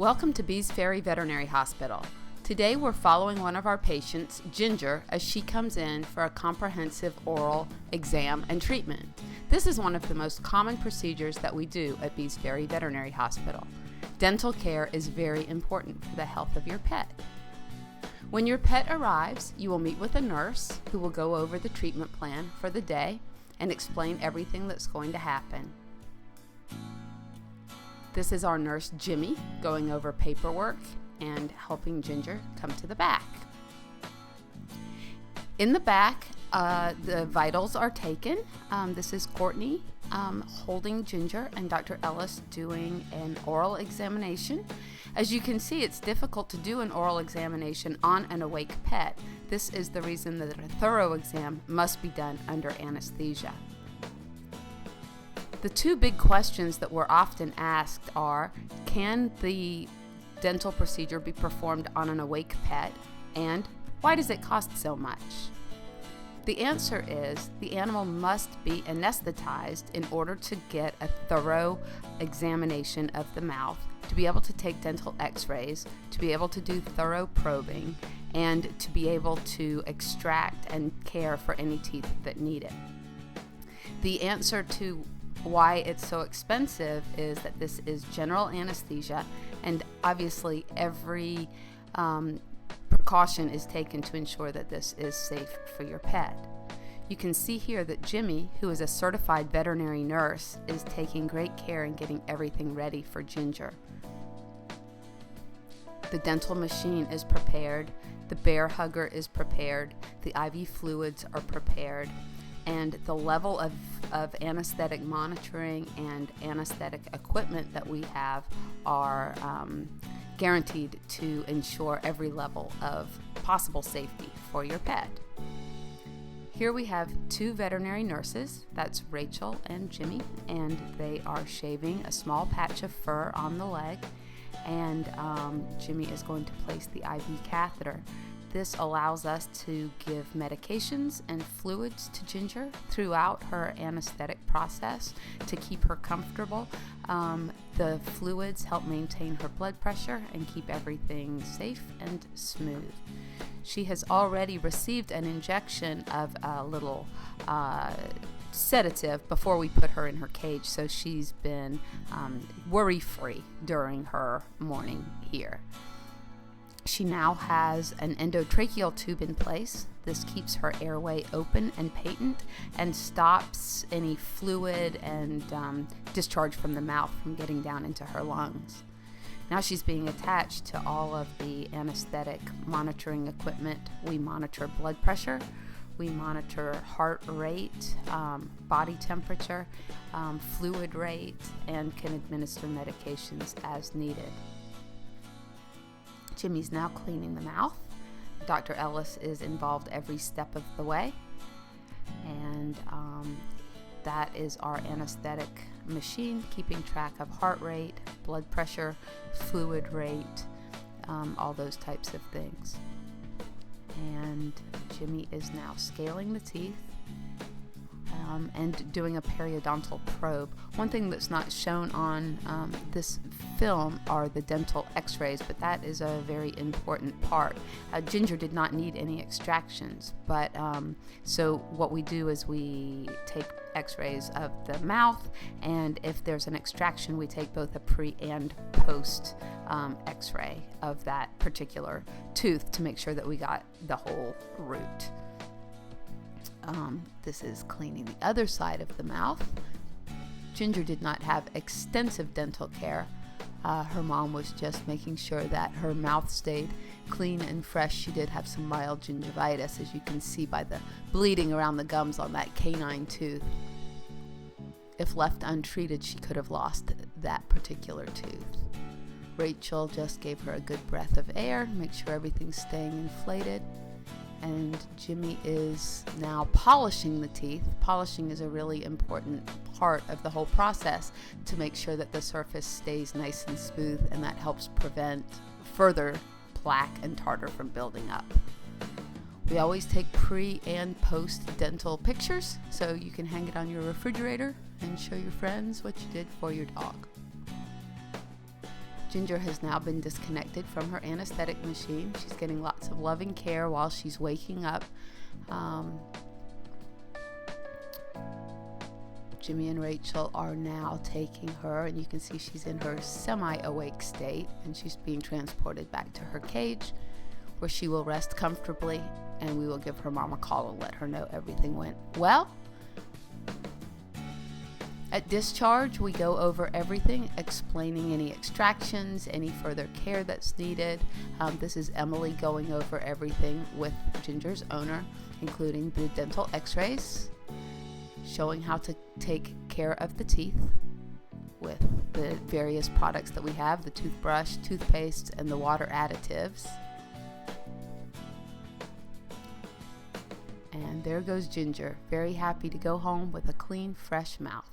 Welcome to Bees Ferry Veterinary Hospital. Today we're following one of our patients, Ginger, as she comes in for a comprehensive oral exam and treatment. This is one of the most common procedures that we do at Bees Ferry Veterinary Hospital. Dental care is very important for the health of your pet. When your pet arrives, you will meet with a nurse who will go over the treatment plan for the day and explain everything that's going to happen. This is our nurse, Jimmy, going over paperwork and helping Ginger come to the back. In the back, the vitals are taken. This is Courtney holding Ginger and Dr. Ellis doing an oral examination. As you can see, it's difficult to do an oral examination on an awake pet. This is the reason that a thorough exam must be done under anesthesia. The two big questions that we're often asked are, can the dental procedure be performed on an awake pet, and why does it cost so much? The answer is the animal must be anesthetized in order to get a thorough examination of the mouth, to be able to take dental x-rays, to be able to do thorough probing, and to be able to extract and care for any teeth that need it. The answer to why it's so expensive is that this is general anesthesia, and obviously every precaution is taken to ensure that this is safe for your pet. You can see here that Jimmy, who is a certified veterinary nurse, is taking great care in getting everything ready for Ginger. The dental machine is prepared, the bear hugger is prepared, the IV fluids are prepared, and the level of anesthetic monitoring and anesthetic equipment that we have are guaranteed to ensure every level of possible safety for your pet. Here we have two veterinary nurses, that's Rachel and Jimmy, and they are shaving a small patch of fur on the leg, and Jimmy is going to place the IV catheter. This allows us to give medications and fluids to Ginger throughout her anesthetic process to keep her comfortable. The fluids help maintain her blood pressure and keep everything safe and smooth. She has already received an injection of a little sedative before we put her in her cage, so she's been worry-free during her morning here. She now has an endotracheal tube in place. This keeps her airway open and patent and stops any fluid and discharge from the mouth from getting down into her lungs. Now she's being attached to all of the anesthetic monitoring equipment. We monitor blood pressure, we monitor heart rate, body temperature, fluid rate, and can administer medications as needed. Jimmy's now cleaning the mouth. Dr. Ellis is involved every step of the way, and that is our anesthetic machine, keeping track of heart rate, blood pressure, fluid rate, all those types of things. And Jimmy is now scaling the teeth and doing a periodontal probe. One thing that's not shown on this film are the dental x-rays, but that is a very important part. Ginger did not need any extractions, but so what we do is we take x-rays of the mouth, and if there's an extraction, we take both a pre and post x-ray of that particular tooth to make sure that we got the whole root. This is cleaning the other side of the mouth. Ginger did not have extensive dental care. Her mom was just making sure that her mouth stayed clean and fresh. She did have some mild gingivitis, as you can see by the bleeding around the gums on that canine tooth. If left untreated, she could have lost that particular tooth. Rachel just gave her a good breath of air, make sure everything's staying inflated. And Jimmy is now polishing the teeth. Polishing is a really important part of the whole process to make sure that the surface stays nice and smooth, and that helps prevent further plaque and tartar from building up. We always take pre and post dental pictures, so you can hang it on your refrigerator and show your friends what you did for your dog. Ginger has now been disconnected from her anesthetic machine. She's getting lots of loving care while she's waking up. Jimmy and Rachel are now taking her, and you can see she's in her semi-awake state, and she's being transported back to her cage, where she will rest comfortably, and we will give her mom a call and let her know everything went well. At discharge, we go over everything, explaining any extractions, any further care that's needed. This is Emily going over everything with Ginger's owner, including the dental x-rays, showing how to take care of the teeth with the various products that we have, the toothbrush, toothpaste, and the water additives. And there goes Ginger, very happy to go home with a clean, fresh mouth.